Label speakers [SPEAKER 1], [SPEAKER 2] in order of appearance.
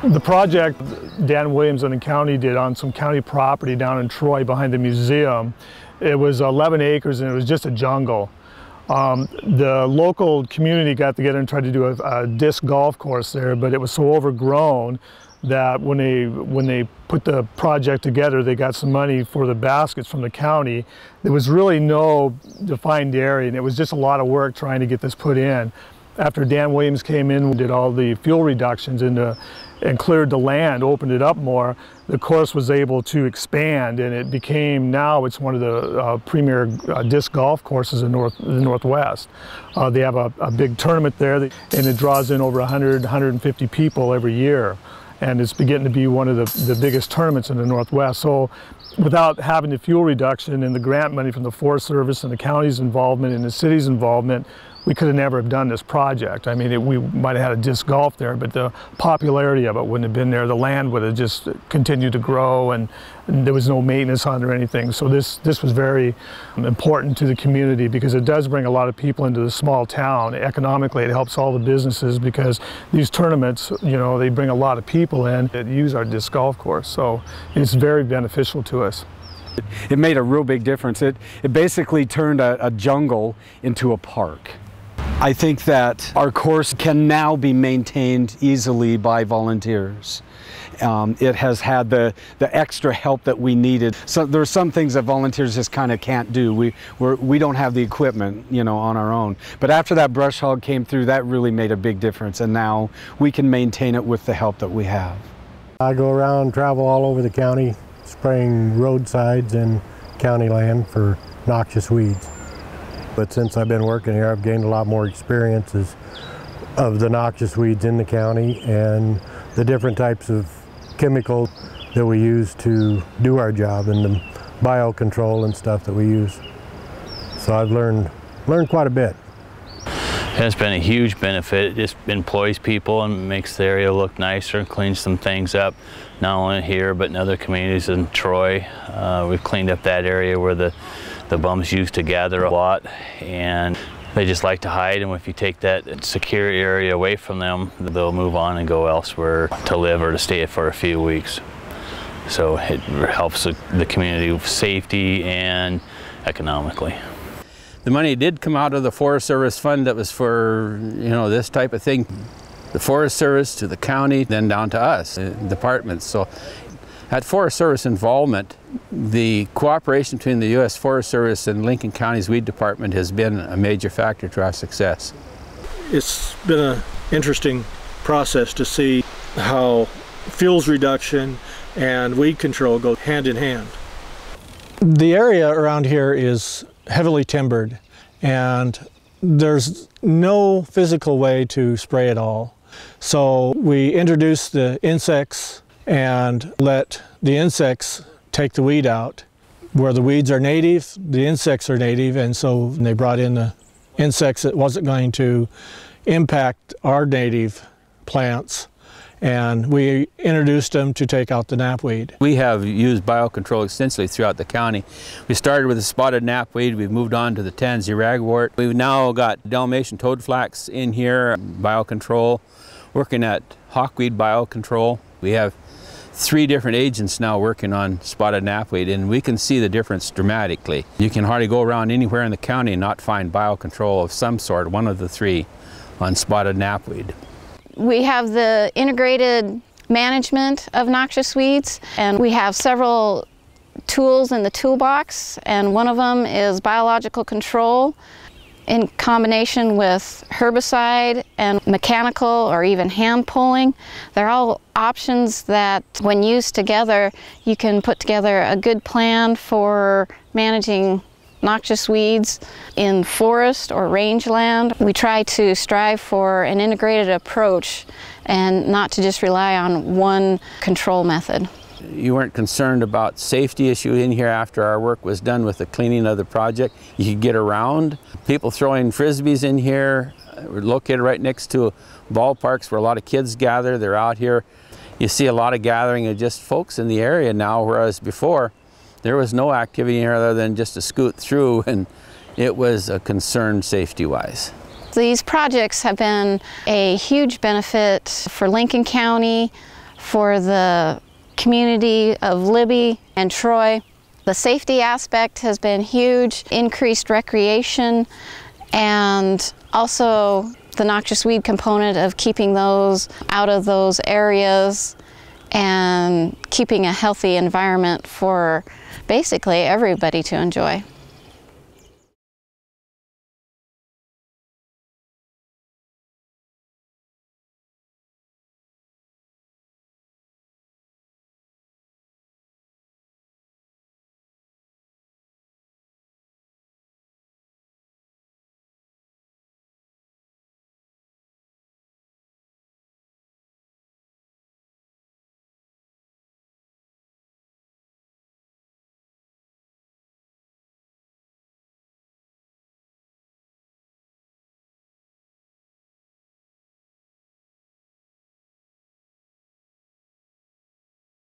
[SPEAKER 1] The project Dan Williams and the county did on some county property down in Troy behind the museum, it was 11 acres and it was just a jungle. The local community got together and tried to do a disc golf course there, but it was so overgrown that when they put the project together, they got some money for the baskets from the county. There was really no defined area, and it was just a lot of work trying to get this put in. After Dan Williams came in and did all the fuel reductions and cleared the land, opened it up more, the course was able to expand, and it became, now it's one of the premier disc golf courses in the Northwest. They have a big tournament there, and it draws in over 100, 150 people every year. And it's beginning to be one of the biggest tournaments in the Northwest. So without having the fuel reduction and the grant money from the Forest Service and the county's involvement and the city's involvement, we could have never have done this project. I mean, we might have had a disc golf there, but the popularity of it wouldn't have been there. The land would have just continued to grow, and there was no maintenance on it or anything. So this was very important to the community, because it does bring a lot of people into the small town. Economically, it helps all the businesses, because these tournaments, you know, they bring a lot of people in that use our disc golf course. So it's very beneficial to us.
[SPEAKER 2] It made a real big difference. It basically turned a jungle into a park. I think that our course can now be maintained easily by volunteers. It has had the extra help that we needed. So there are some things that volunteers just kind of can't do. We don't have the equipment, you know, on our own. But after that brush hog came through, that really made a big difference, and now we can maintain it with the help that we have.
[SPEAKER 3] I go around, travel all over the county, spraying roadsides and county land for noxious weeds. But since I've been working here, I've gained a lot more experiences of the noxious weeds in the county and the different types of chemicals that we use to do our job, and the biocontrol and stuff that we use. So I've learned quite a bit.
[SPEAKER 4] It's been a huge benefit. It just employs people and makes the area look nicer and cleans some things up, not only here but in other communities in Troy. We've cleaned up that area where the bums used to gather a lot, and they just like to hide, and if you take that secure area away from them, they'll move on and go elsewhere to live or to stay for a few weeks. So it helps the community with safety and economically.
[SPEAKER 5] The money did come out of the Forest Service fund that was for, you know, this type of thing. The Forest Service to the county, then down to us, departments. So at Forest Service involvement, the cooperation between the U.S. Forest Service and Lincoln County's Weed Department has been a major factor to our success.
[SPEAKER 6] It's been an interesting process to see how fuels reduction and weed control go hand in hand.
[SPEAKER 7] The area around here is heavily timbered, and there's no physical way to spray it all. So we introduced the insects and let the insects take the weed out. Where the weeds are native, the insects are native, and so they brought in the insects that wasn't going to impact our native plants, and we introduced them to take out the knapweed.
[SPEAKER 5] We have used biocontrol extensively throughout the county. We started with the spotted knapweed, we've moved on to the tansy ragwort. We've now got Dalmatian toadflax in here, biocontrol, working at hawkweed biocontrol. We have 3 different agents now working on spotted knapweed, and we can see the difference dramatically. You can hardly go around anywhere in the county and not find biocontrol of some sort, one of the 3, on spotted knapweed.
[SPEAKER 8] We have the integrated management of noxious weeds, and we have several tools in the toolbox, and one of them is biological control in combination with herbicide and mechanical or even hand pulling. They're all options that, when used together, you can put together a good plan for managing noxious weeds in forest or rangeland. We try to strive for an integrated approach and not to just rely on one control method.
[SPEAKER 5] You weren't concerned about safety issue in here after our work was done with the cleaning of the project. You could get around. People throwing frisbees in here. We're located right next to ballparks where a lot of kids gather. They're out here. You see a lot of gathering of just folks in the area now, whereas before there was no activity here other than just to scoot through, and it was a concern safety-wise.
[SPEAKER 8] These projects have been a huge benefit for Lincoln County, for the community of Libby and Troy. The safety aspect has been huge, increased recreation, and also the noxious weed component of keeping those out of those areas and keeping a healthy environment for basically everybody to enjoy.